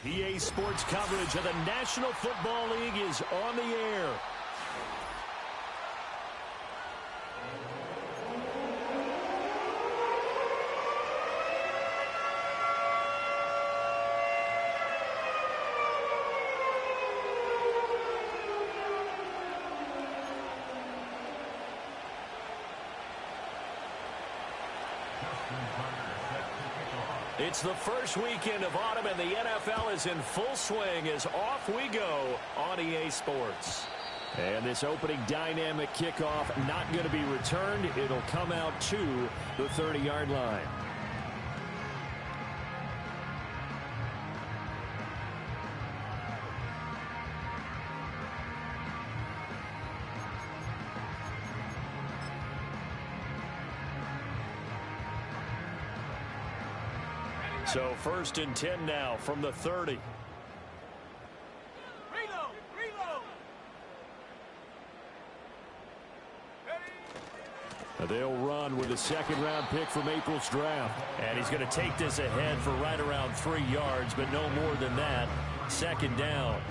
EA Sports coverage of the National Football League is on the air. It's the first weekend of autumn, and the NFL is in full swing as off we go on EA Sports. And this opening dynamic kickoff not going to be returned. It'll come out to the 30-yard line. So 1st and 10 now from the 30. They'll run with a second-round pick from April's draft. And he's going to take this ahead for right around 3 yards, but no more than that. 2nd down.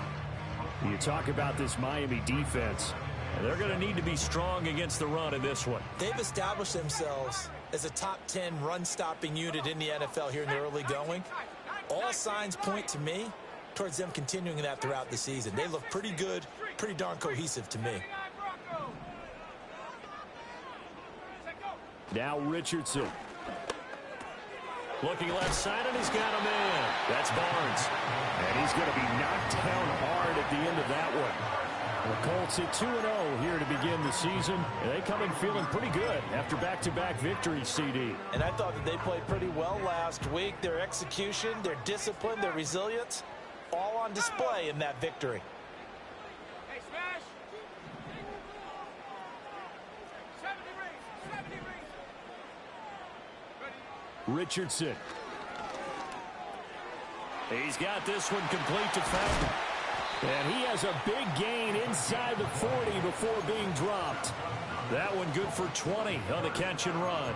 You talk about this Miami defense. They're going to need to be strong against the run in this one. They've established themselves as a top 10 run-stopping unit in the NFL here in the early going. All signs point to me towards them continuing that throughout the season. They look pretty good, pretty darn cohesive to me. Now Richardson. Looking left side, and he's got a man. That's Barnes. And he's going to be knocked down hard at the end of that one. The Colts at 2-0 here to begin the season. And they come in feeling pretty good after back-to-back victories, CD. And I thought that they played pretty well last week. Their execution, their discipline, their resilience, all on display in that victory. Hey, smash! 70 rings. Richardson. He's got this one complete to Fountain. And he has a big gain inside the 40 before being dropped. That one good for 20 on the catch and run.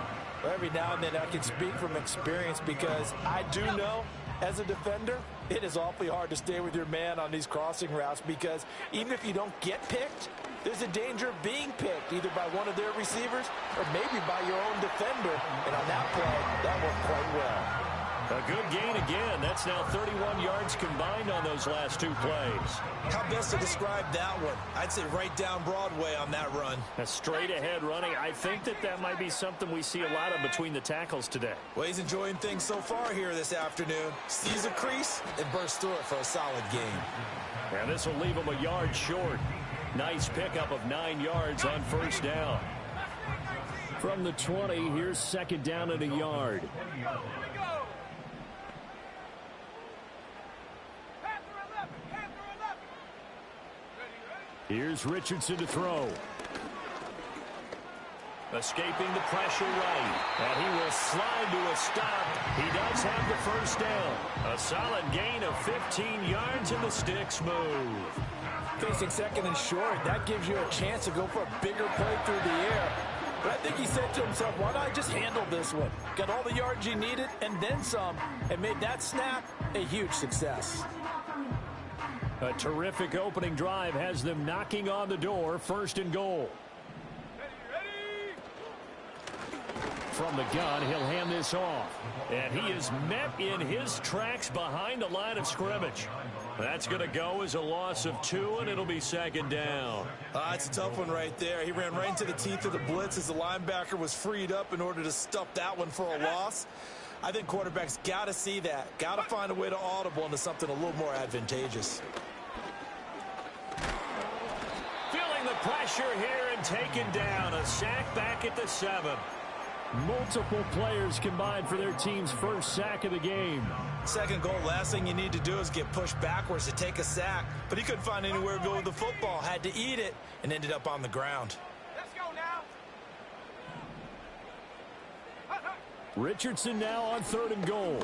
Every now and then I can speak from experience because I do know as a defender it is awfully hard to stay with your man on these crossing routes because even if you don't get picked, there's a danger of being picked either by one of their receivers or maybe by your own defender. And on that play, that worked quite well. A good gain again. That's now 31 yards combined on those last 2 plays. How best to describe that one? I'd say right down Broadway on that run. A straight ahead running. I think that might be something we see a lot of between the tackles today. Well, he's enjoying things so far here this afternoon. Sees a crease and bursts through it for a solid gain. And this will leave him a yard short. Nice pickup of 9 yards on 1st down. From the 20, here's 2nd down and a yard. Here's Richardson to throw. Escaping the pressure right. And he will slide to a stop. He does have the 1st down. A solid gain of 15 yards and the sticks move. Facing 2nd and short, that gives you a chance to go for a bigger play through the air. But I think he said to himself, why not just handle this one? Got all the yards you needed and then some, and made that snap a huge success. A terrific opening drive has them knocking on the door. 1st and goal. Ready. From the gun, he'll hand this off. And he is met in his tracks behind the line of scrimmage. That's going to go as a loss of 2, and it'll be 2nd down. It's a tough one right there. He ran right into the teeth of the blitz as the linebacker was freed up in order to stuff that one for a loss. I think quarterbacks got to see that. Got to find a way to audible into something a little more advantageous. Feeling the pressure here and taken down. A sack back at the 7. Multiple players combined for their team's 1st sack of the game. 2nd goal, last thing you need to do is get pushed backwards to take a sack. But he couldn't find anywhere to go with the football. Had to eat it and ended up on the ground. Let's go now. Richardson now on 3rd and goal.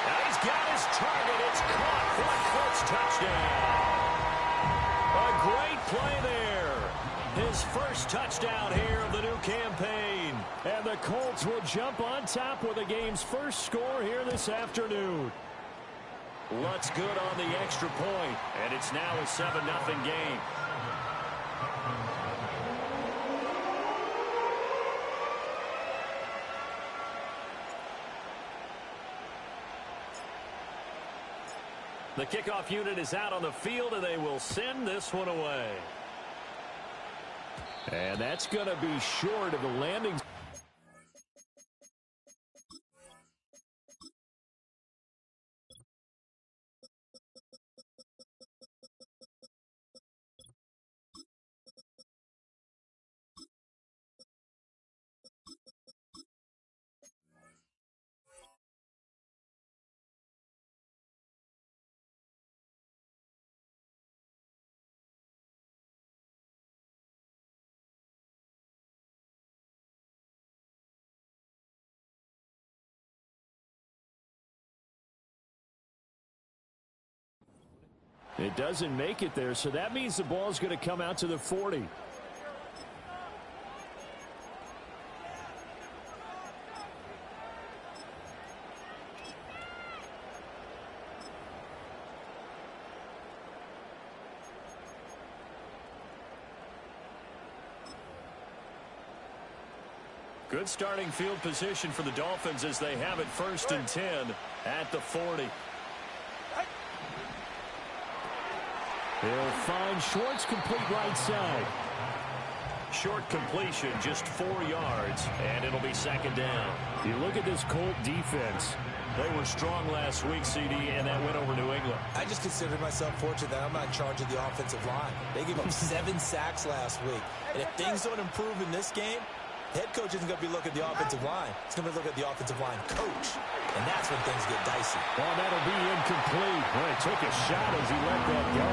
Now he's got his target. It's caught for a Colts touchdown. A great play there. His first touchdown here of the new campaign. And the Colts will jump on top with the game's first score here this afternoon. Looks good on the extra point, and it's now a 7-0 game. The kickoff unit is out on the field, and they will send this one away. And that's going to be short of the landing. It doesn't make it there, so that means the ball's going to come out to the 40. Good starting field position for the Dolphins as they have it 1st and 10 at the 40. They'll find Schwartz complete right side. Short completion, just 4 yards, and it'll be 2nd down. You look at this Colt defense. They were strong last week, CD, and that went over New England. I just consider myself fortunate that I'm not in charge of the offensive line. They gave up 7 sacks last week. And if things don't improve in this game, head coach isn't going to be looking at the offensive line. He's going to be looking at the offensive line coach. And that's when things get dicey. Well, that'll be incomplete. Well, he took a shot as he let that go.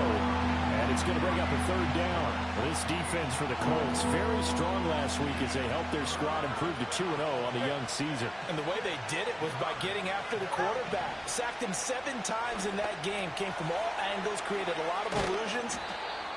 And it's going to bring up a 3rd down. Well, this defense for the Colts, very strong last week as they helped their squad improve to 2-0 on the young season. And the way they did it was by getting after the quarterback. Sacked him 7 times in that game. Came from all angles, created a lot of illusions.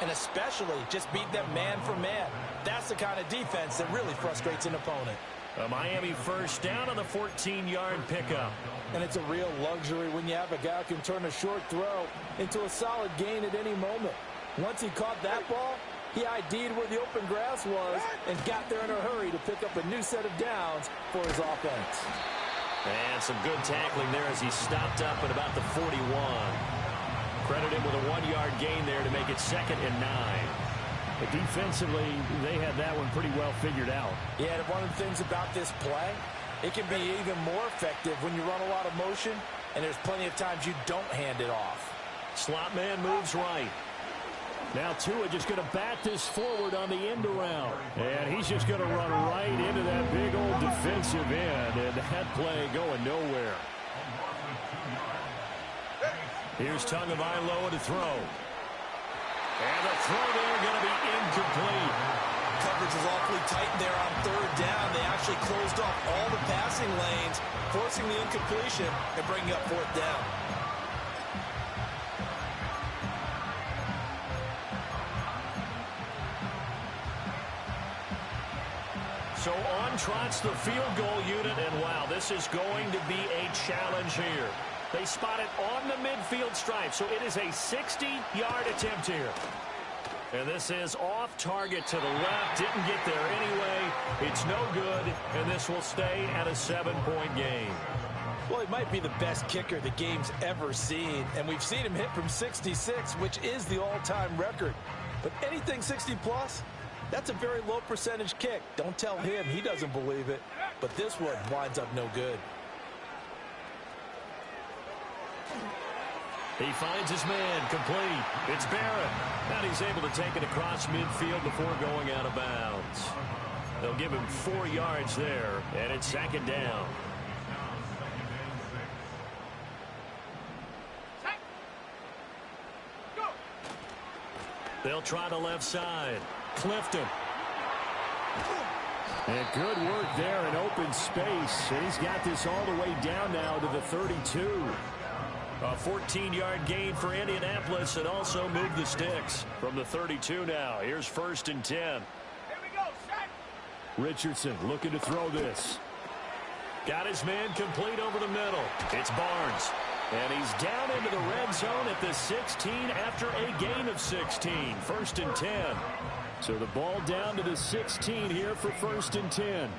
And especially just beat them man for man. That's the kind of defense that really frustrates an opponent. A Miami 1st down on the 14-yard pickup. And it's a real luxury when you have a guy who can turn a short throw into a solid gain at any moment. Once he caught that ball, he ID'd where the open grass was and got there in a hurry to pick up a new set of downs for his offense. And some good tackling there as he stopped up at about the 41. Credit him with a 1-yard gain there to make it 2nd and 9. But defensively, they had that one pretty well figured out. Yeah, and one of the things about this play, it can be even more effective when you run a lot of motion, and there's plenty of times you don't hand it off. Slot man moves right. Now Tua just going to bat this forward on the end around. And he's just going to run right into that big old defensive end, and that play going nowhere. Here's Tagovailoa to throw. And the throw there going to be incomplete. Coverage is awfully tight there on 3rd down. They actually closed off all the passing lanes, forcing the incompletion and bringing up 4th down. So on trots the field goal unit, and wow, this is going to be a challenge here. They spot it on the midfield stripe, so it is a 60-yard attempt here. And this is off target to the left. Didn't get there anyway. It's no good, and this will stay at a 7-point game. Well, he might be the best kicker the game's ever seen, and we've seen him hit from 66, which is the all-time record. But anything 60-plus, that's a very low percentage kick. Don't tell him he doesn't believe it, but this one winds up no good. He finds his man, complete. It's Barrett. And he's able to take it across midfield before going out of bounds. They'll give him 4 yards there, and it's 2nd down. They'll try the left side. Clifton. And good work there in open space. And he's got this all the way down now to the 32. A 14-yard gain for Indianapolis and also moved the sticks from the 32 now. Here's 1st and 10. Richardson looking to throw this. Got his man complete over the middle. It's Barnes. And he's down into the red zone at the 16 after a gain of 16. 1st and 10. So the ball down to the 16 here for 1st and 10.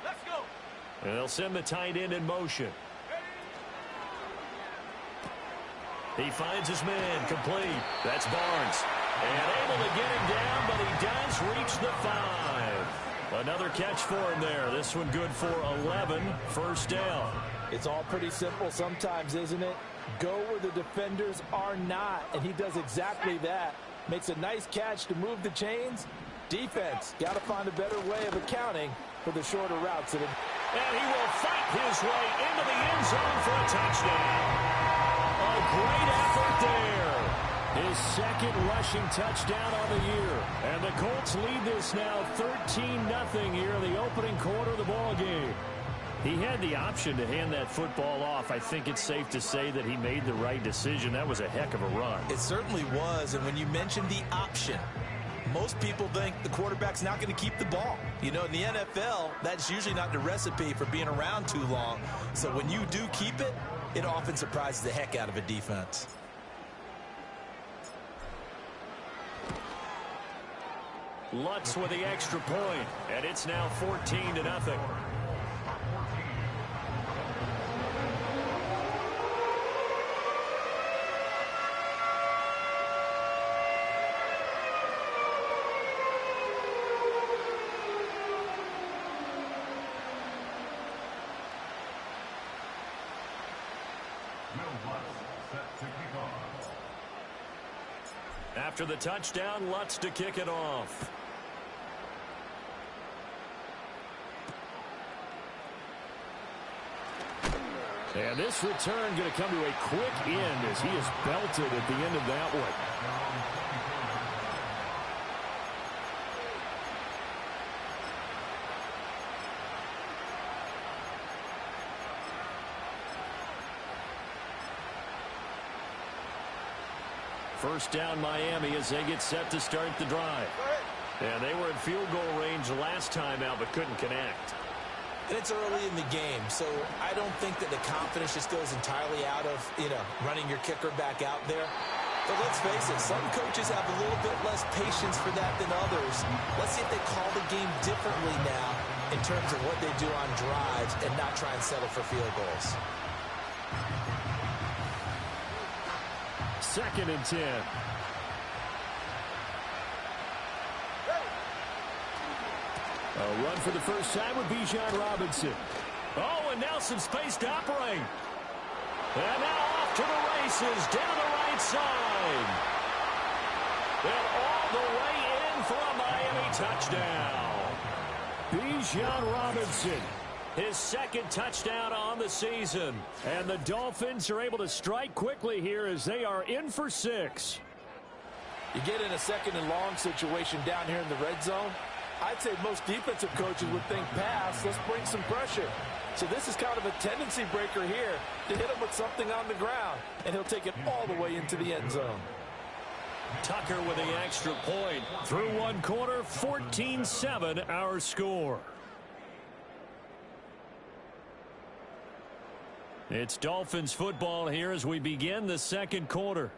Let's go. And they'll send the tight end in motion. He finds his man complete. That's Barnes. And able to get him down, but he does reach the 5. Another catch for him there. This one good for 11. 1st down. It's all pretty simple sometimes, isn't it? Go where the defenders are not, and he does exactly that. Makes a nice catch to move the chains. Defense, got to find a better way of accounting for the shorter routes. And he will fight his way into the end zone for a touchdown. A great effort there. His 2nd rushing touchdown on the year. And the Colts lead this now 13-0 here in the opening quarter of the ball game. He had the option to hand that football off. I think it's safe to say that he made the right decision. That was a heck of a run. It certainly was. And when you mention the option, most people think the quarterback's not going to keep the ball. You know, in the NFL, that's usually not the recipe for being around too long. So when you do keep it, it often surprises the heck out of a defense. Lutz with the extra point, and it's now 14-0. After the touchdown, Lutz to kick it off. And this return going to come to a quick end as he is belted at the end of that one. First down Miami as they get set to start the drive. And they were in field goal range last time out but couldn't connect. And it's early in the game, so I don't think that the confidence just goes entirely out of, running your kicker back out there. But let's face it, some coaches have a little bit less patience for that than others. Let's see if they call the game differently now in terms of what they do on drives and not try and settle for field goals. 2nd and 10. A run for the first time with Bijan Robinson. Oh, and now some space to operate. And now off to the races down the right side. And all the way in for a Miami touchdown. Bijan Robinson. His 2nd touchdown on the season. And the Dolphins are able to strike quickly here as they are in for 6. You get in a 2nd and long situation down here in the red zone. I'd say most defensive coaches would think pass, let's bring some pressure. So this is kind of a tendency breaker here to hit him with something on the ground, and he'll take it all the way into the end zone. Tucker with the extra point. Through one quarter, 14-7 our score. It's Dolphins football here as we begin the 2nd quarter.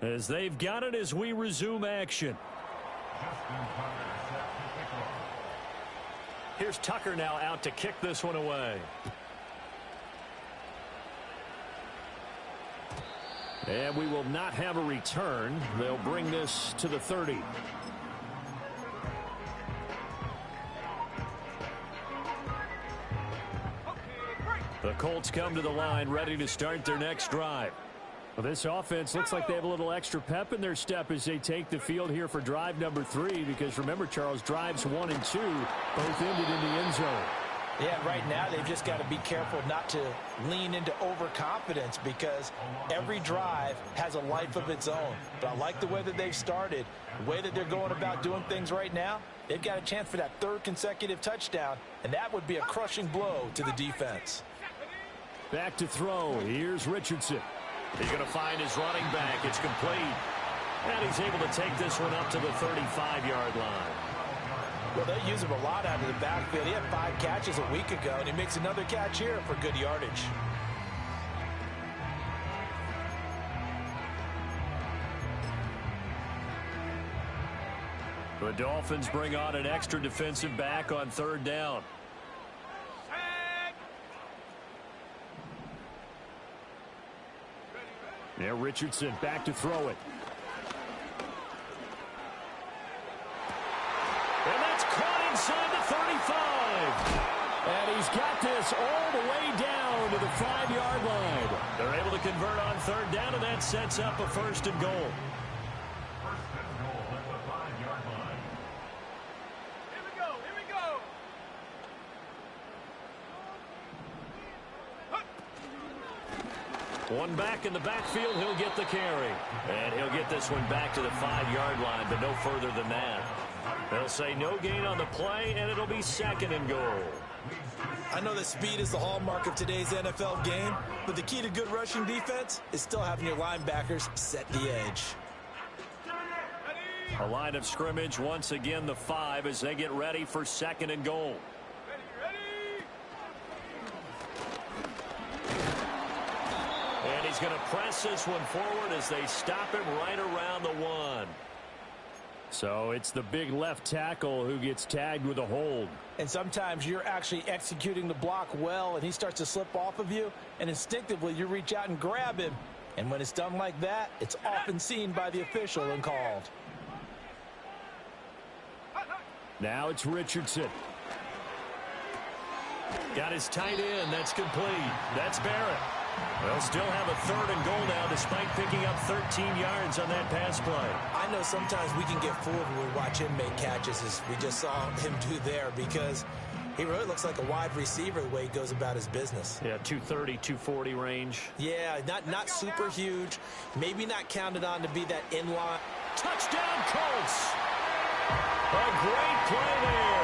As they've got it as we resume action. Here's Tucker now out to kick this one away. And we will not have a return. They'll bring this to the 30. The Colts come to the line ready to start their next drive. Well, this offense looks like they have a little extra pep in their step as they take the field here for drive number 3. Because remember, Charles, drives 1 and 2 both ended in the end zone. Yeah, right now they've just got to be careful not to lean into overconfidence because every drive has a life of its own. But I like the way that they've started, the way that they're going about doing things right now. They've got a chance for that 3rd consecutive touchdown, and that would be a crushing blow to the defense. Back to throw. Here's Richardson. He's going to find his running back. It's complete. And he's able to take this one up to the 35-yard line. Well, they use him a lot out of the backfield. He had 5 catches a week ago, and he makes another catch here for good yardage. The Dolphins bring on an extra defensive back on 3rd down. Yeah, Richardson back to throw it. And that's caught inside the 35. And he's got this all the way down to the 5-yard line. They're able to convert on 3rd down, and that sets up a 1st and goal. One back in the backfield, he'll get the carry. And he'll get this one back to the 5-yard line, but no further than that. They'll say no gain on the play, and it'll be 2nd and goal. I know that speed is the hallmark of today's NFL game, but the key to good rushing defense is still having your linebackers set the edge. A line of scrimmage, once again the 5 as they get ready for 2nd and goal. And he's going to press this one forward as they stop him right around the 1. So it's the big left tackle who gets tagged with a hold. And sometimes you're actually executing the block well, and he starts to slip off of you, and instinctively you reach out and grab him. And when it's done like that, it's often seen by the official and called. Now it's Richardson. Got his tight end. That's complete. That's Barrett. They'll still have a 3rd and goal now despite picking up 13 yards on that pass play. I know sometimes we can get fooled when we watch him make catches, as we just saw him do there, because he really looks like a wide receiver the way he goes about his business. Yeah, 230, 240 range. Yeah, not super huge. Maybe not counted on to be that in-line. Touchdown, Colts! A great play there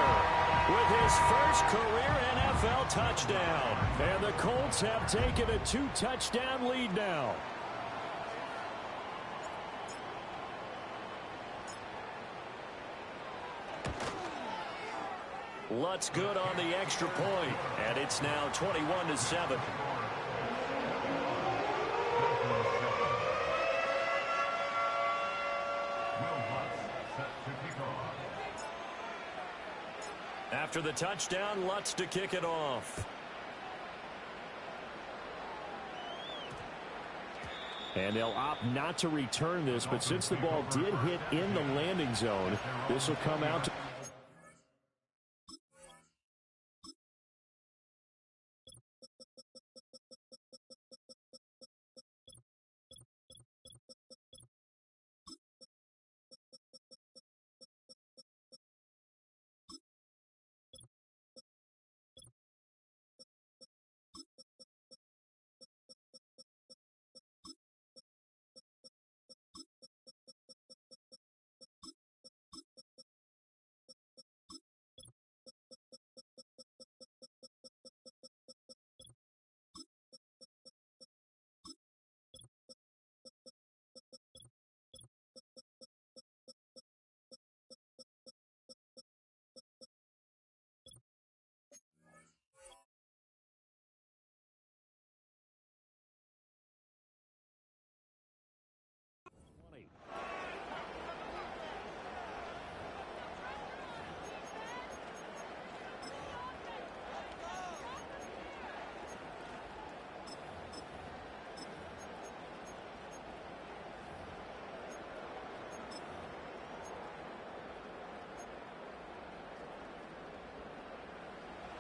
with his first career NFL touchdown. And the Colts have taken a 2-touchdown lead now. Lutz good on the extra point, and it's now 21-7. After the touchdown, Lutz to kick it off. And they'll opt not to return this, but since the ball did hit in the landing zone, this will come out to...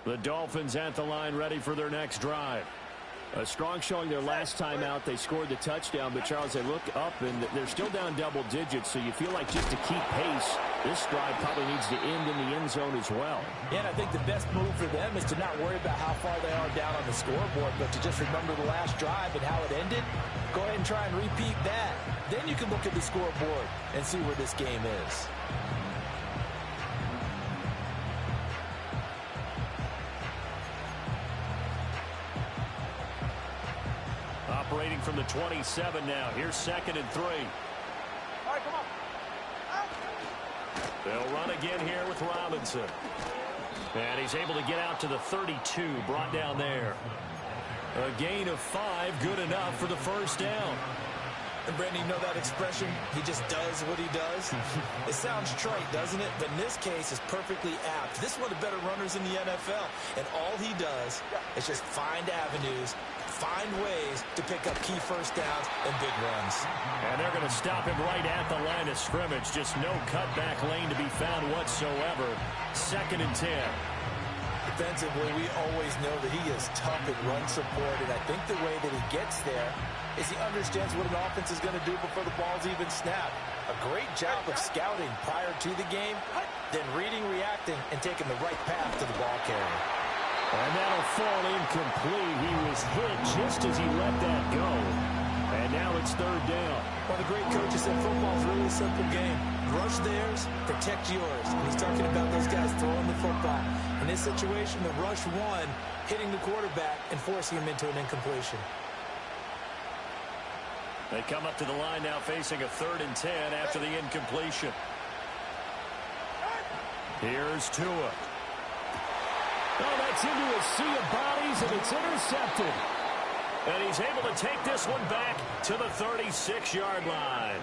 The Dolphins at the line, ready for their next drive. A strong showing their last time out. They scored the touchdown, but Charles, they look up and they're still down double digits, so you feel like just to keep pace, this drive probably needs to end in the end zone as well. Yeah, and I think the best move for them is to not worry about how far they are down on the scoreboard, but to just remember the last drive and how it ended. Go ahead and try and repeat that. Then you can look at the scoreboard and see where this game is. Operating from the 27 now. Here's 2nd and 3. All right, come on. Out. They'll run again here with Robinson. And he's able to get out to the 32, brought down there. A gain of 5, good enough for the first down. And Brandon, you know that expression, he just does what he does? It sounds trite, doesn't it? But in this case, it's perfectly apt. This is one of the better runners in the NFL. And all he does is just find avenues, find ways to pick up key first downs and big runs. And they're going to stop him right at the line of scrimmage. Just no cutback lane to be found whatsoever. 2nd and 10. Defensively, we always know that he is tough in run support, and I think the way that he gets there is he understands what an offense is going to do before the ball's even snapped. A great job of scouting prior to the game, then reading, reacting, and taking the right path to the ball carrier. And that'll fall incomplete. He was hit just as he let that go. And now it's 3rd down. One of the great coaches said football is really a simple game. Rush theirs, protect yours. And he's talking about those guys throwing the football. In this situation, the rush one, hitting the quarterback and forcing him into an incompletion. They come up to the line now facing a 3rd and 10 after the incompletion. Here's Tua. Oh, that's into a sea of bodies, and it's intercepted. And he's able to take this one back to the 36-yard line.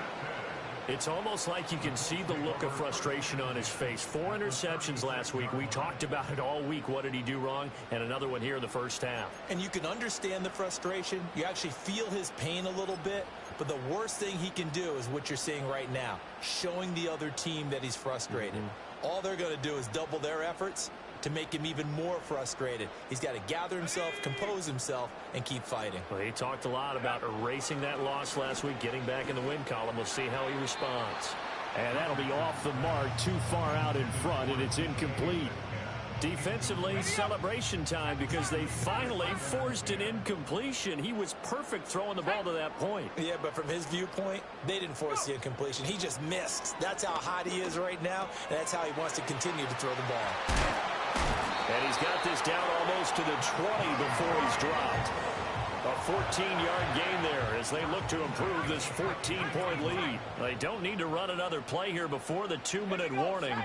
It's almost like you can see the look of frustration on his face. 4 interceptions last week. We talked about it all week. What did he do wrong? And another one here in the first half. And you can understand the frustration. You actually feel his pain a little bit. But the worst thing he can do is what you're seeing right now, showing the other team that he's frustrated. All they're going to do is double their efforts to make him even more frustrated. He's got to gather himself, compose himself, and keep fighting. Well, he talked a lot about erasing that loss last week, getting back in the win column. We'll see how he responds. And that'll be off the mark, too far out in front, and it's incomplete. Defensively, celebration time because they finally forced an incompletion. He was perfect throwing the ball to that point. Yeah, but from his viewpoint, they didn't force the incompletion. He just missed. That's how hot he is right now, and that's how he wants to continue to throw the ball. And he's got this down almost to the 20 before he's dropped. A 14-yard gain there as they look to improve this 14-point lead. They don't need to run another play here before the 2-minute warning.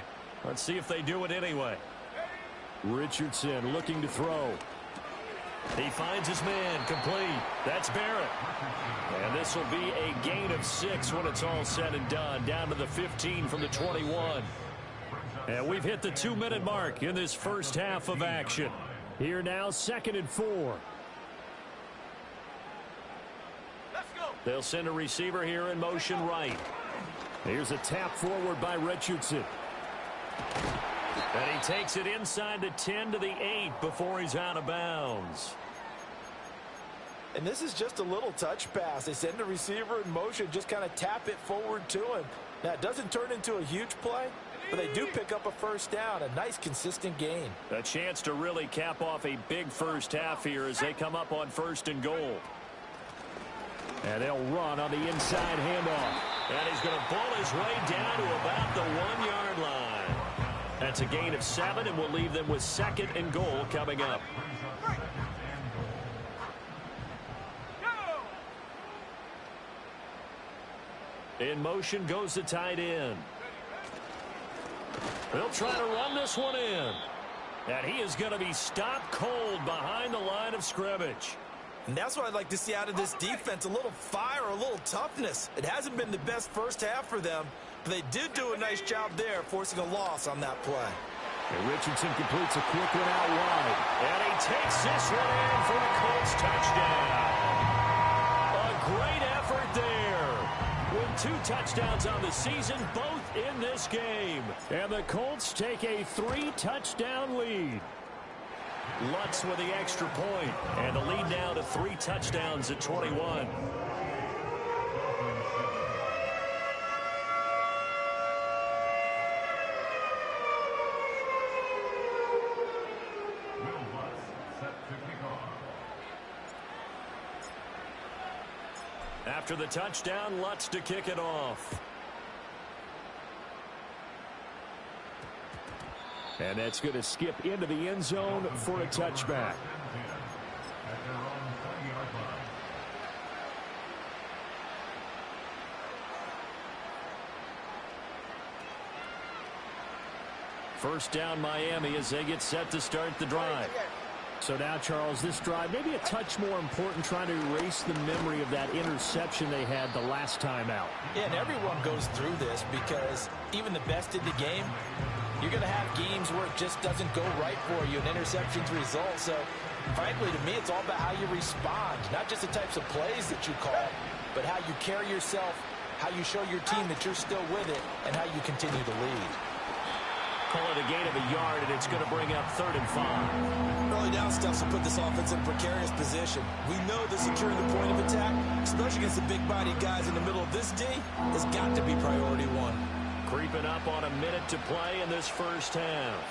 Let's see if they do it anyway. Richardson looking to throw. He finds his man, complete. That's Barrett. And this will be a gain of 6 when it's all said and done. Down to the 15 from the 21. And we've hit the 2-minute mark in this first half of action. Here now, 2nd and 4. Let's go. They'll send a receiver here in motion right. Here's a tap forward by Richardson. And he takes it inside the 10 to the 8 before he's out of bounds. And this is just a little touch pass. They send the receiver in motion, just kind of tap it forward to him. Now, it doesn't turn into a huge play, but they do pick up a first down, a nice, consistent gain. A chance to really cap off a big first half here as they come up on 1st and goal. And they'll run on the inside handoff. And he's going to bull his way down to about the 1-yard line. That's a gain of 7, and we'll leave them with 2nd and goal coming up. In motion goes the tight end. They'll try to run this one in. And he is going to be stopped cold behind the line of scrimmage. And that's what I'd like to see out of this defense, a little fire, a little toughness. It hasn't been the best first half for them, but they did do a nice job there, forcing a loss on that play. And Richardson completes a quick one out wide. And he takes this one in for a Colts touchdown. A great effort there. With 2 touchdowns on the season, both in this game. And the Colts take a 3-touchdown lead. Lutz with the extra point, and the lead now to 3 touchdowns at 21. After the touchdown, Lutz to kick it off. And that's going to skip into the end zone for a touchback. First down Miami as they get set to start the drive. So now, Charles, this drive maybe a touch more important, trying to erase the memory of that interception they had the last time out. Yeah, and everyone goes through this because even the best in the game, you're going to have games where it just doesn't go right for you, and interceptions result. So, frankly, to me, it's all about how you respond, not just the types of plays that you call, but how you carry yourself, how you show your team that you're still with it, and how you continue to lead. Call it a gain of a yard, and it's going to bring up 3rd and 5. Early down stuffs will put this offense in a precarious position. We know that securing the point of attack, especially against the big-bodied guys in the middle of this D, has got to be priority one. Creeping up on a minute to play in this first half.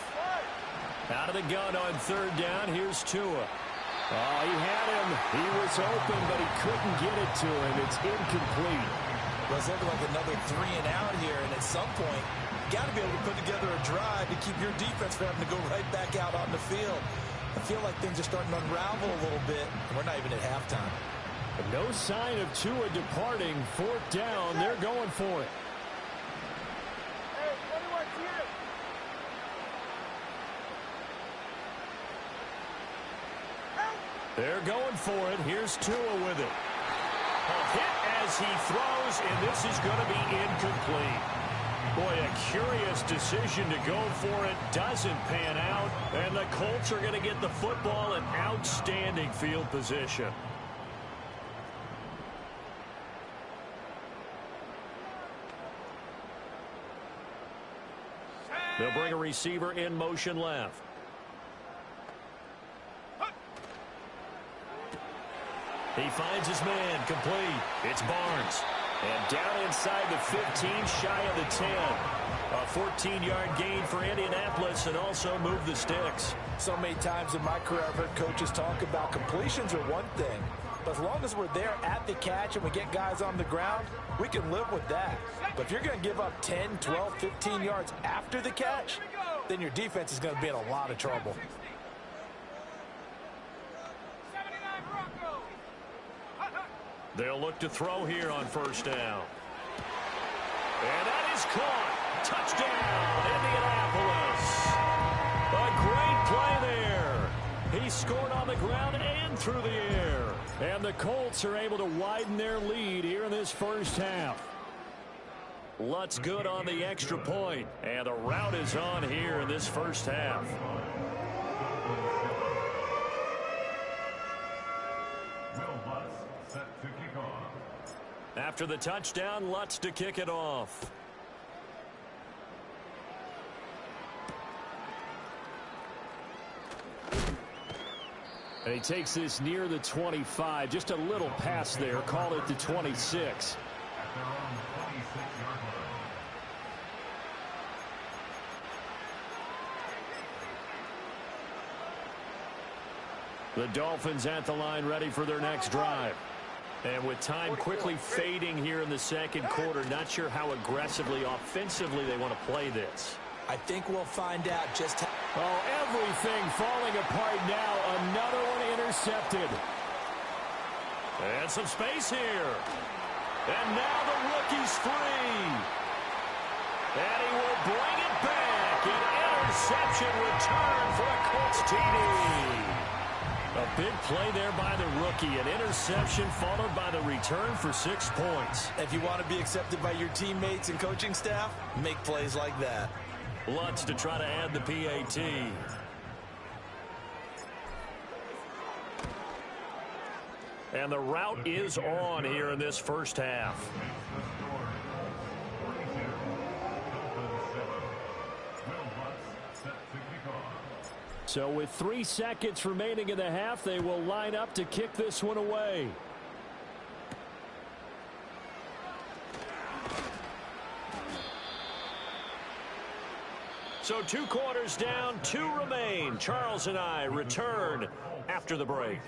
Out of the gun on 3rd down, here's Tua. Oh, he had him. He was open, but he couldn't get it to him. It's incomplete. Well, it's looking like another 3 and out here, and at some point, you got to be able to put together a drive to keep your defense from having to go right back out on the field. I feel like things are starting to unravel a little bit, and we're not even at halftime. No sign of Tua departing. 4th down, they're going for it. They're going for it. Here's Tua with it. A hit as he throws, and this is going to be incomplete. Boy, a curious decision to go for it. Doesn't pan out, and the Colts are going to get the football in outstanding field position. They'll bring a receiver in motion left. He finds his man, complete. It's Barnes. And down inside the 15, shy of the 10. A 14-yard gain for Indianapolis, and also move the sticks. So many times in my career I've heard coaches talk about completions are one thing. But as long as we're there at the catch and we get guys on the ground, we can live with that. But if you're going to give up 10, 12, 15 yards after the catch, then your defense is going to be in a lot of trouble. They'll look to throw here on 1st down. And that is caught. Touchdown, Indianapolis. A great play there. He scored on the ground and through the air. And the Colts are able to widen their lead here in this first half. Lutz good on the extra point. And the route is on here in this first half. After the touchdown, Lutz to kick it off. And he takes this near the 25. Just a little pass there. Call it the 26. The Dolphins at the line, ready for their next drive. And with time quickly fading here in the second quarter, not sure how aggressively, offensively they want to play this. I think we'll find out just how. Oh, everything falling apart now. Another one intercepted. And some space here. And now the rookie's free. And he will bring it back. An interception return for a Colts TD. A big play there by the rookie. An interception followed by the return for 6 points. If you want to be accepted by your teammates and coaching staff, make plays like that. Lutz to try to add the PAT. And the route is on here in this first half. So with 3 seconds remaining in the half, they will line up to kick this one away. So 2 quarters down, 2 remain. Charles and I return after the break.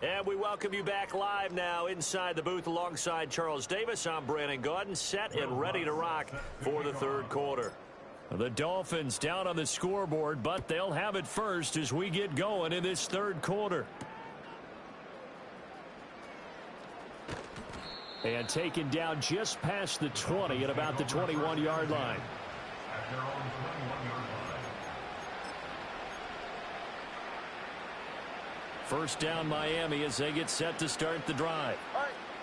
And we welcome you back live now inside the booth alongside Charles Davis. I'm Brandon Gaudin, set and ready to rock for the third quarter. The Dolphins down on the scoreboard, but they'll have it first as we get going in this third quarter. And taken down just past the 20 at about the 21-yard line. First down Miami as they get set to start the drive.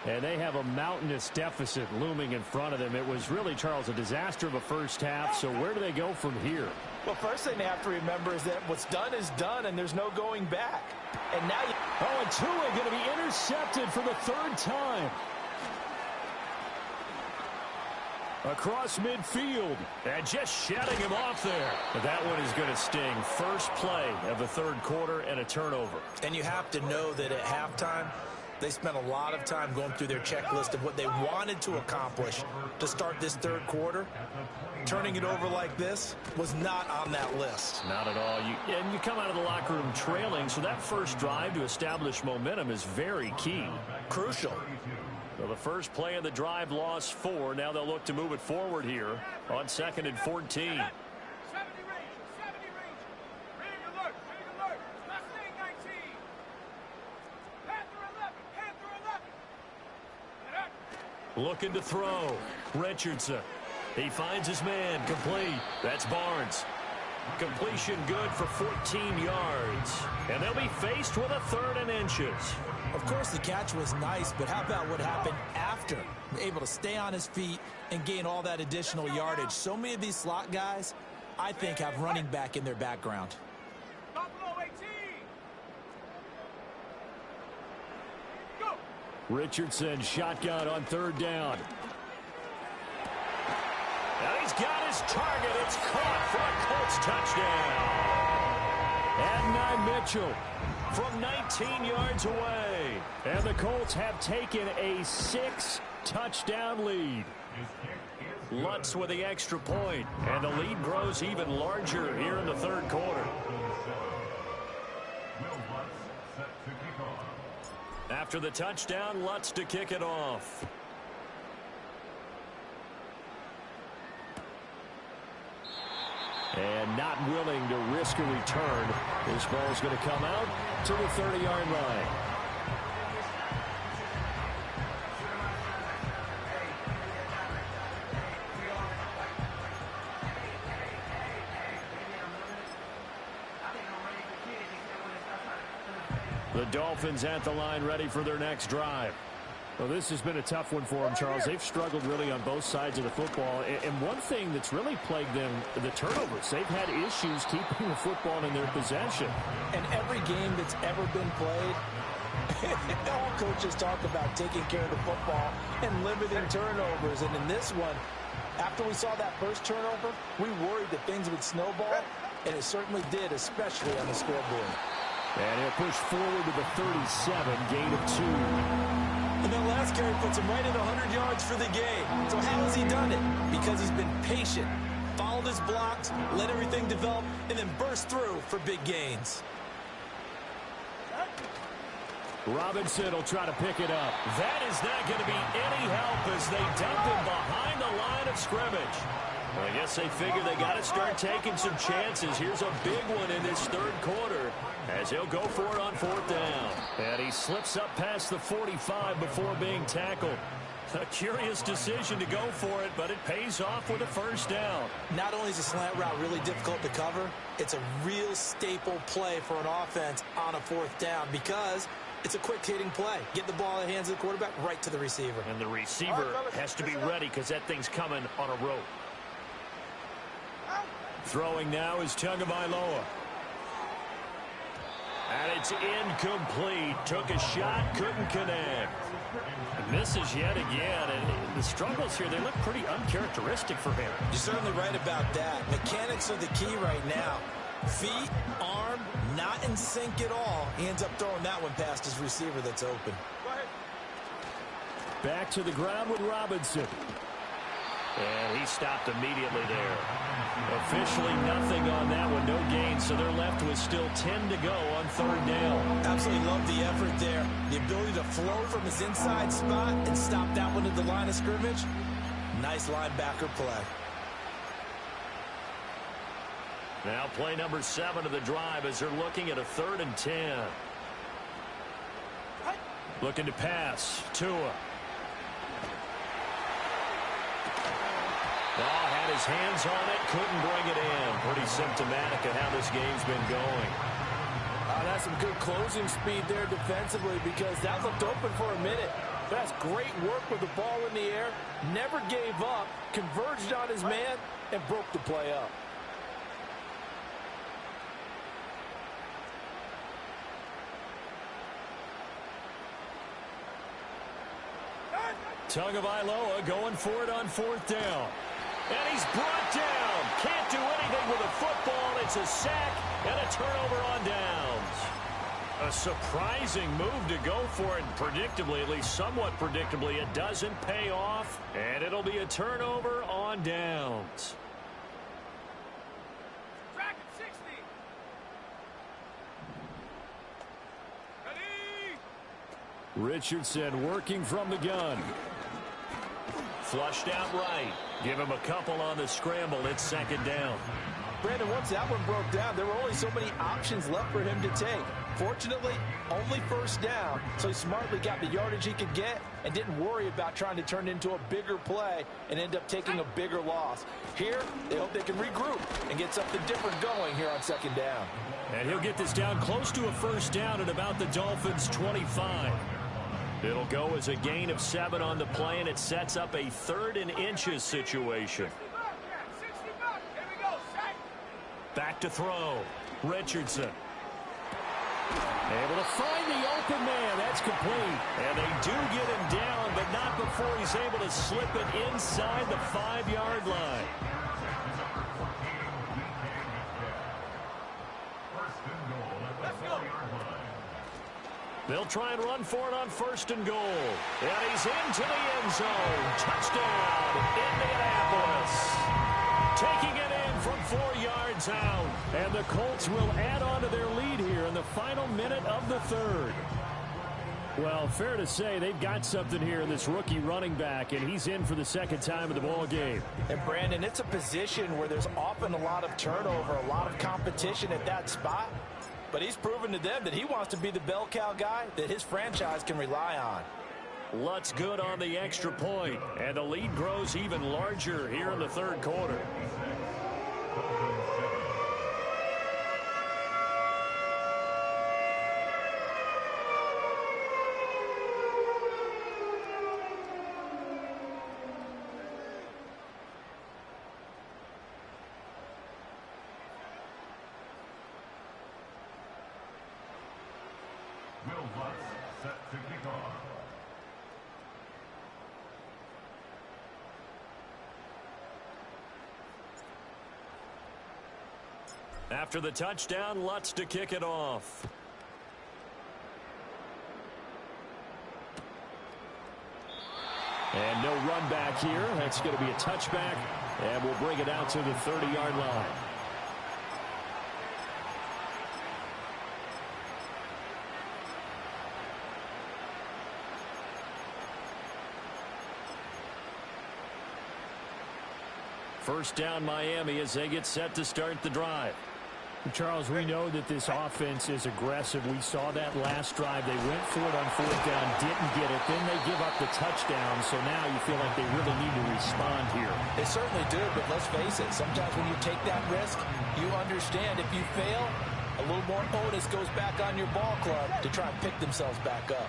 And they have a mountainous deficit looming in front of them. It was really, Charles, a disaster of a first half. So where do they go from here? Well, first thing they have to remember is that what's done is done, and there's no going back. And now you... Oh, and Tua going to be intercepted for the third time. Across midfield. And just shutting him off there. But that one is going to sting. First play of the third quarter and a turnover. And you have to know that at halftime, they spent a lot of time going through their checklist of what they wanted to accomplish to start this third quarter. Turning it over like this was not on that list. Not at all. And you come out of the locker room trailing, so that first drive to establish momentum is very key. Crucial. So the first play of the drive lost 4. Now they'll look to move it forward here on 2nd and 14. Looking to throw. Richardson. He finds his man. Complete. That's Barnes. Completion good for 14 yards. And they'll be faced with a 3rd and inches. Of course, the catch was nice, but how about what happened after? Able to stay on his feet and gain all that additional yardage. So many of these slot guys, I think, have running back in their background. Richardson shotgun on 3rd down. Now he's got his target. It's caught for a Colts touchdown. Adonai Mitchell from 19 yards away. And the Colts have taken a 6-touchdown lead. Lutz with the extra point. And the lead grows even larger here in the third quarter. After the touchdown, Lutz to kick it off. And not willing to risk a return. This ball's going to come out to the 30-yard line. The Dolphins at the line, ready for their next drive. Well, this has been a tough one for them, Charles. They've struggled really on both sides of the football. And one thing that's really plagued them, the turnovers. They've had issues keeping the football in their possession. And every game that's ever been played, all coaches talk about taking care of the football and limiting turnovers. And in this one, after we saw that first turnover, we worried that things would snowball, and it certainly did, especially on the scoreboard. And he'll push forward to the 37, gain of 2. And that last carry puts him right at 100 yards for the game. So how has he done it? Because he's been patient, followed his blocks, let everything develop, and then burst through for big gains. Robinson will try to pick it up. That is not going to be any help as they dump him behind the line of scrimmage. Well, I guess they figure they got to start taking some chances. Here's a big one in this third quarter as he'll go for it on 4th down. And he slips up past the 45 before being tackled. A curious decision to go for it, but it pays off with a first down. Not only is a slant route really difficult to cover, it's a real staple play for an offense on a 4th down because it's a quick-hitting play. Get the ball in the hands of the quarterback right to the receiver. And the receiver has to be ready because that thing's coming on a rope. Throwing now is Tagovailoa. And it's incomplete. Took a shot, couldn't connect. Misses yet again. And the struggles here, they look pretty uncharacteristic for him. You're certainly right about that. Mechanics are the key right now. Feet, arm, not in sync at all. He ends up throwing that one past his receiver that's open. Back to the ground with Robinson. And he stopped immediately there. Officially nothing on that one. No gain, so they're left with still 10 to go on 3rd down. Absolutely love the effort there. The ability to flow from his inside spot and stop that one at the line of scrimmage. Nice linebacker play. Now play number 7 of the drive as they're looking at a 3rd and 10. Looking to pass. Tua. Oh, had his hands on it, couldn't bring it in. Pretty symptomatic of how this game's been going. That's some good closing speed there defensively because that looked open for a minute. That's great work with the ball in the air. Never gave up, converged on his man, and broke the play up. Tagovailoa going for it on 4th down. And he's brought down. Can't do anything with a football. It's a sack and a turnover on downs. A surprising move to go for it. Predictably, at least somewhat predictably, it doesn't pay off. And it'll be a turnover on downs. Track at 60. Ready? Richardson working from the gun. Flushed out right. Give him a couple on the scramble. It's 2nd down. Brandon, once that one broke down, there were only so many options left for him to take. Fortunately, only 1st down, so he smartly got the yardage he could get and didn't worry about trying to turn it into a bigger play and end up taking a bigger loss. Here, they hope they can regroup and get something different going here on 2nd down. And he'll get this down close to a 1st down at about the Dolphins' 25. It'll go as a gain of 7 on the play, and it sets up a 3rd and inches situation. 60 back. Here we go. Sack. Back to throw. Richardson. Able to find the open man. That's complete. And they do get him down, but not before he's able to slip it inside the 5-yard line. They'll try and run for it on 1st and goal. And he's into the end zone. Touchdown, Indianapolis. Taking it in from 4 yards out. And the Colts will add on to their lead here in the final minute of the 3rd. Well, fair to say they've got something here in this rookie running back, and he's in for the 2nd time of the ball game. And Brandon, it's a position where there's often a lot of turnover, a lot of competition at that spot. But he's proven to them that he wants to be the bell cow guy that his franchise can rely on. Lutz good on the extra point, and the lead grows even larger here in the 3rd quarter. Set to kick off. After the touchdown, Lutz to kick it off. And no run back here. That's going to be a touchback, and we'll bring it out to the 30-yard line. First down, Miami, as they get set to start the drive. Charles, we know that this offense is aggressive. We saw that last drive. They went for it on 4th down, didn't get it. Then they give up the touchdown, so now you feel like they really need to respond here. They certainly do, but let's face it. Sometimes when you take that risk, you understand if you fail, a little more onus goes back on your ball club to try and pick themselves back up.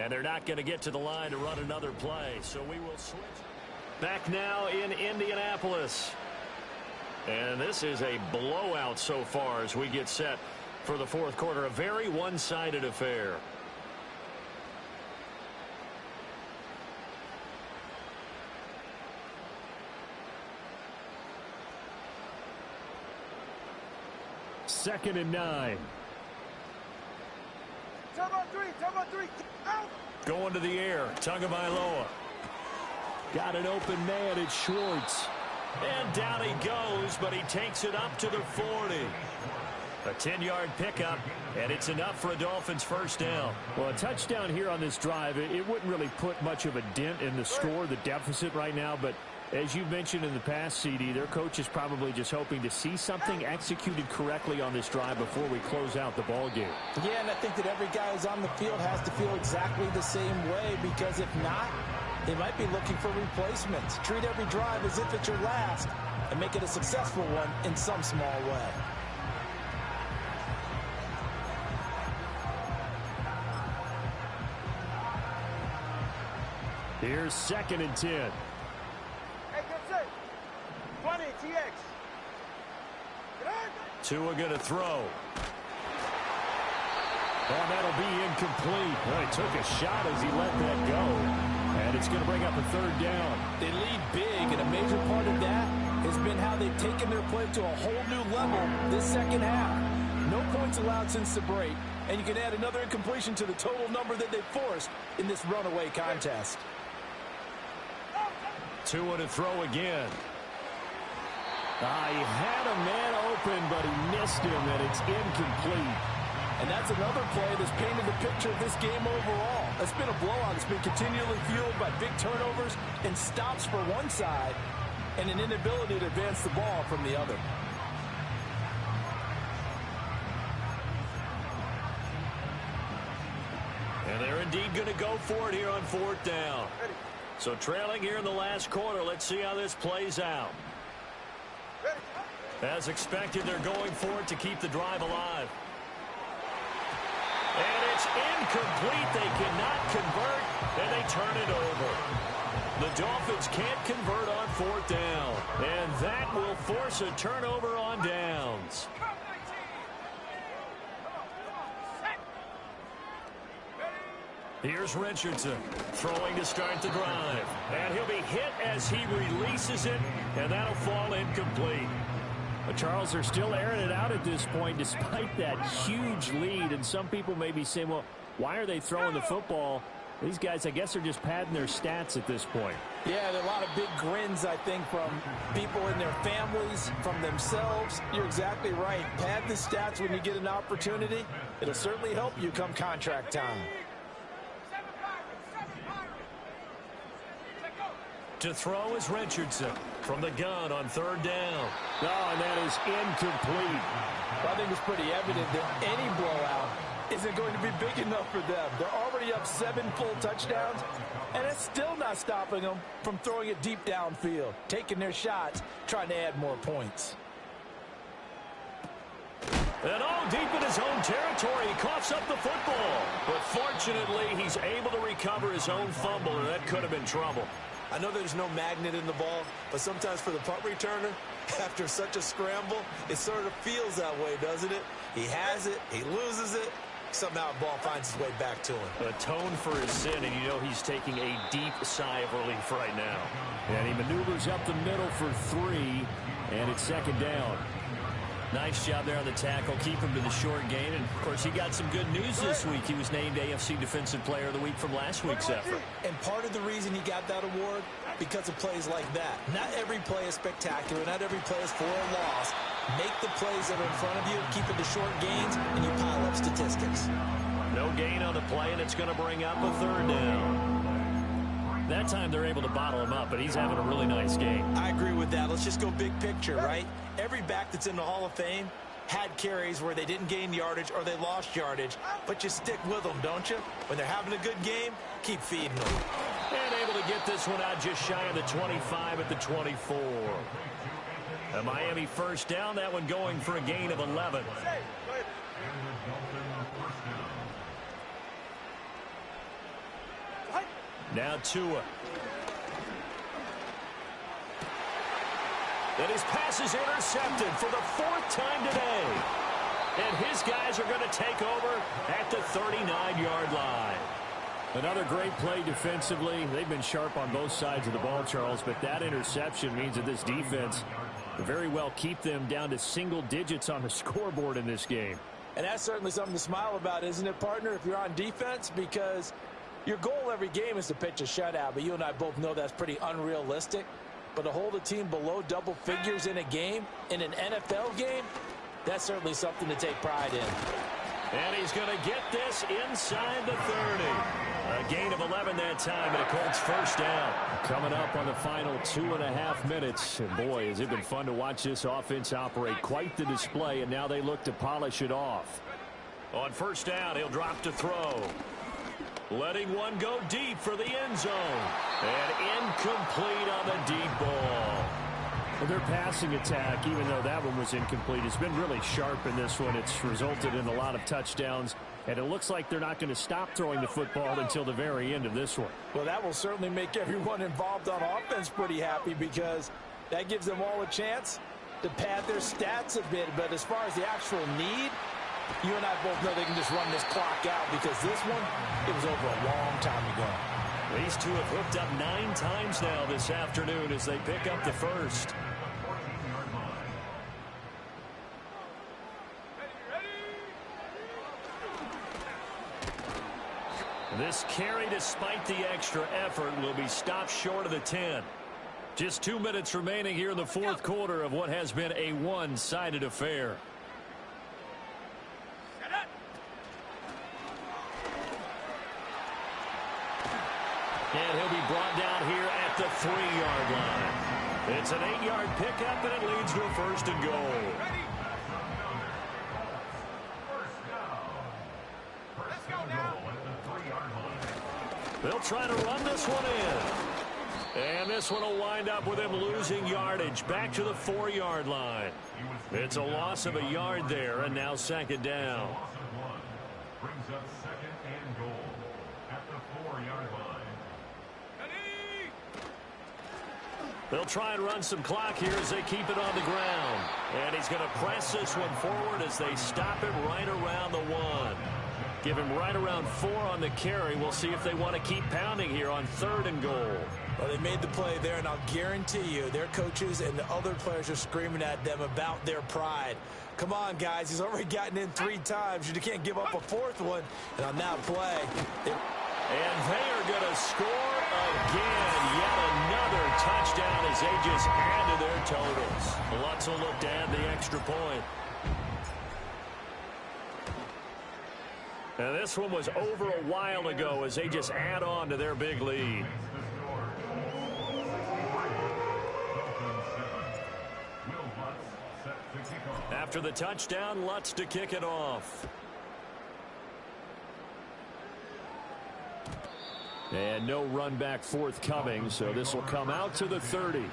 And they're not going to get to the line to run another play, so we will switch. Back now in Indianapolis. And this is a blowout so far as we get set for the 4th quarter. A very one-sided affair. Second and 9. Turbo 3, out. Going to the air, Tagovailoa. Got an open man, it's Schwartz. And down he goes, but he takes it up to the 40. A 10-yard pickup, and it's enough for a Dolphins first down. Well, a touchdown here on this drive, it wouldn't really put much of a dent in the score, the deficit right now, but as you mentioned in the past, CD, their coach is probably just hoping to see something executed correctly on this drive before we close out the ball game. Yeah, and I think that every guy who's on the field has to feel exactly the same way, because if not, they might be looking for replacements. Treat every drive as if it's your last and make it a successful one in some small way. Here's 2nd and 10. Hey, get set. 20, TX. Tua going to throw. Oh, that'll be incomplete. Well, he took a shot as he let that go. And it's going to bring up a 3rd down. They lead big, and a major part of that has been how they've taken their play to a whole new level this second half. No points allowed since the break, and you can add another incompletion to the total number that they forced in this runaway contest. Tua to throw again. He had a man open, but he missed him, and it's incomplete. And that's another play that's painted the picture of this game overall. It's been a blowout. It's been continually fueled by big turnovers and stops for one side and an inability to advance the ball from the other. And they're indeed going to go for it here on 4th down. So trailing here in the last quarter, let's see how this plays out. As expected, they're going for it to keep the drive alive. And it's incomplete. They cannot convert, and they turn it over. The Dolphins can't convert on 4th down, and that will force a turnover on downs. Here's Richardson throwing to start the drive. And he'll be hit as he releases it, and that'll fall incomplete. But Charles, they're still airing it out at this point despite that huge lead. And some people may be saying, well, why are they throwing the football? These guys, I guess, are just padding their stats at this point. Yeah, there are a lot of big grins, I think, from people and their families, from themselves. You're exactly right. Pad the stats when you get an opportunity. It'll certainly help you come contract time. To throw is Richardson from the gun on 3rd down. Oh, and that is incomplete. Well, I think it's pretty evident that any blowout isn't going to be big enough for them. They're already up 7 full touchdowns, and it's still not stopping them from throwing it deep downfield, taking their shots, trying to add more points. And deep in his own territory, he coughs up the football. But fortunately, he's able to recover his own fumble, or that could have been trouble. I know there's no magnet in the ball, but sometimes for the punt returner, after such a scramble, it sort of feels that way, doesn't it? He has it, he loses it, somehow the ball finds its way back to him. Atone for his sin, and you know he's taking a deep sigh of relief right now. And he maneuvers up the middle for 3, and it's 2nd down. Nice job there on the tackle. Keep him to the short gain. And, of course, he got some good news this week. He was named AFC Defensive Player of the Week from last week's effort. And part of the reason he got that award, because of plays like that. Not every play is spectacular. Not every play is for a loss. Make the plays that are in front of you, keep it to short gains, and you pile up statistics. No gain on the play, and it's going to bring up a 3rd down. That time they're able to bottle him up, but he's having a really nice game. I agree with that. Let's just go big picture, right? Every back that's in the Hall of Fame had carries where they didn't gain yardage or they lost yardage, but you stick with them, don't you? When they're having a good game, keep feeding them. And able to get this one out just shy of the 25 at the 24. A Miami first down, that one going for a gain of 11. Now Tua. And his pass is intercepted for the 4th time today. And his guys are going to take over at the 39-yard line. Another great play defensively. They've been sharp on both sides of the ball, Charles, but that interception means that this defense will very well keep them down to single digits on the scoreboard in this game. And that's certainly something to smile about, isn't it, partner, if you're on defense? Because your goal every game is to pitch a shutout, but you and I both know that's pretty unrealistic. But to hold a team below double figures in a game, in an NFL game, That's certainly something to take pride in. And he's going to get this inside the 30. A gain of 11 that time, and a Colts first down. Coming up on the final 2.5 minutes. And boy, has it been fun to watch this offense operate. Quite the display, and now they look to polish it off. On first down, he'll drop to throw. Letting one go deep for the end zone. And incomplete on the deep ball. Well, their passing attack, even though that one was incomplete, has been really sharp in this one. It's resulted in a lot of touchdowns, and it looks like they're not going to stop throwing the football until the very end of this one. Well, that will certainly make everyone involved on offense pretty happy because that gives them all a chance to pad their stats a bit. But as far as the actual need, you and I both know they can just run this clock out because this one, it was over a long time ago. These two have hooked up 9 times now this afternoon as they pick up the first. This carry, despite the extra effort, will be stopped short of the 10. Just 2 minutes remaining here in the fourth quarter of what has been a one-sided affair. And he'll be brought down here at the 3-yard line. It's an 8-yard pickup, and it leads to a first and goal. They'll try to run this one in. And this one will wind up with him losing yardage back to the 4-yard line. It's a loss of a yard there, and now second down. Brings up second and goal at the 4-yard line. They'll try and run some clock here as they keep it on the ground. And he's going to press this one forward as they stop it right around the 1. Give him right around 4 on the carry. We'll see if they want to keep pounding here on 3rd and goal. Well, they made the play there, and I'll guarantee you their coaches and the other players are screaming at them about their pride. Come on, guys. He's already gotten in 3 times. You can't give up a 4th one. And on that play. And they are going to score again. Yet another touchdown as they just add to their totals. Lutz will look to add the extra point. And this one was over a while ago as they just add on to their big lead. After the touchdown, Lutz to kick it off. And no run back forthcoming, so this will come out to the 30.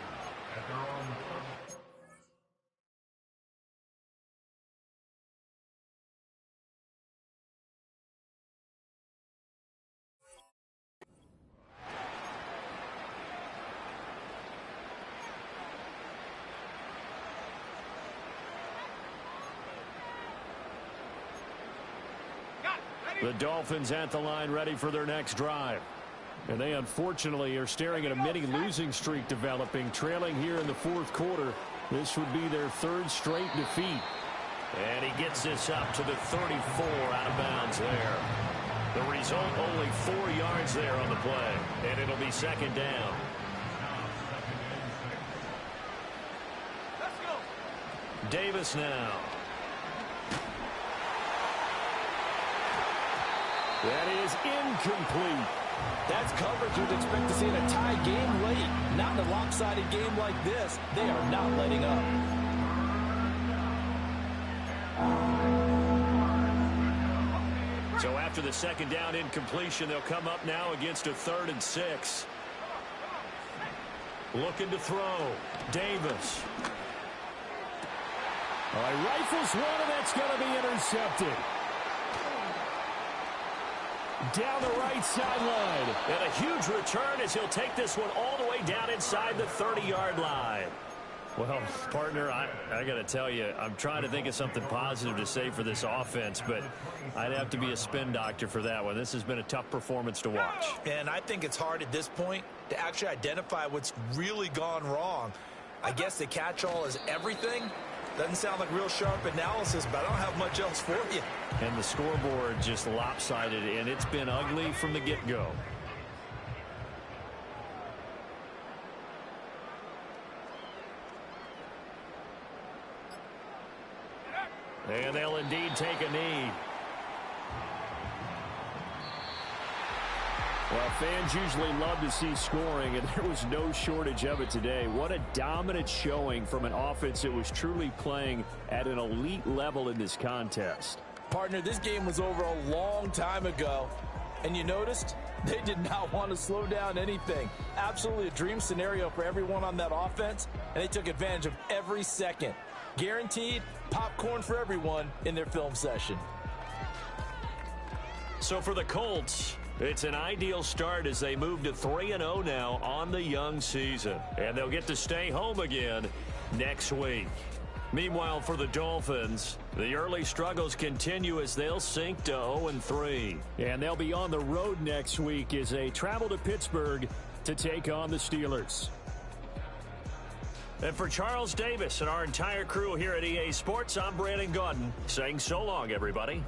The Dolphins at the line ready for their next drive. And they unfortunately are staring at a mini losing streak developing, trailing here in the fourth quarter. This would be their 3rd straight defeat. And he gets this up to the 34 out of bounds there. The result, only 4 yards there on the play. And it'll be second down. Let's go. Davis now. That is incomplete. That's coverage you'd expect to see in a tie game late. Not in a lopsided game like this. They are not letting up. So after the second down incompletion, they'll come up now against a 3rd and 6. Looking to throw. Davis. All right, rifles one, and that's going to be intercepted. Down the right sideline. And a huge return as he'll take this one all the way down inside the 30-yard line. Well, partner, I got to tell you, I'm trying to think of something positive to say for this offense, but I'd have to be a spin doctor for that one. This has been a tough performance to watch. And I think it's hard at this point to actually identify what's really gone wrong. I guess the catch-all is everything. Doesn't sound like real sharp analysis, but I don't have much else for you. And the scoreboard just lopsided, and it's been ugly from the get-go. And they'll indeed take a knee. Well, fans usually love to see scoring, and there was no shortage of it today. What a dominant showing from an offense that was truly playing at an elite level in this contest. Partner, this game was over a long time ago, and you noticed they did not want to slow down anything. Absolutely a dream scenario for everyone on that offense, and they took advantage of every second. Guaranteed popcorn for everyone in their film session. So for the Colts, it's an ideal start as they move to 3-0 now on the young season. And they'll get to stay home again next week. Meanwhile, for the Dolphins, the early struggles continue as they'll sink to 0-3. And they'll be on the road next week as they travel to Pittsburgh to take on the Steelers. And for Charles Davis and our entire crew here at EA Sports, I'm Brandon Gaudin saying so long, everybody.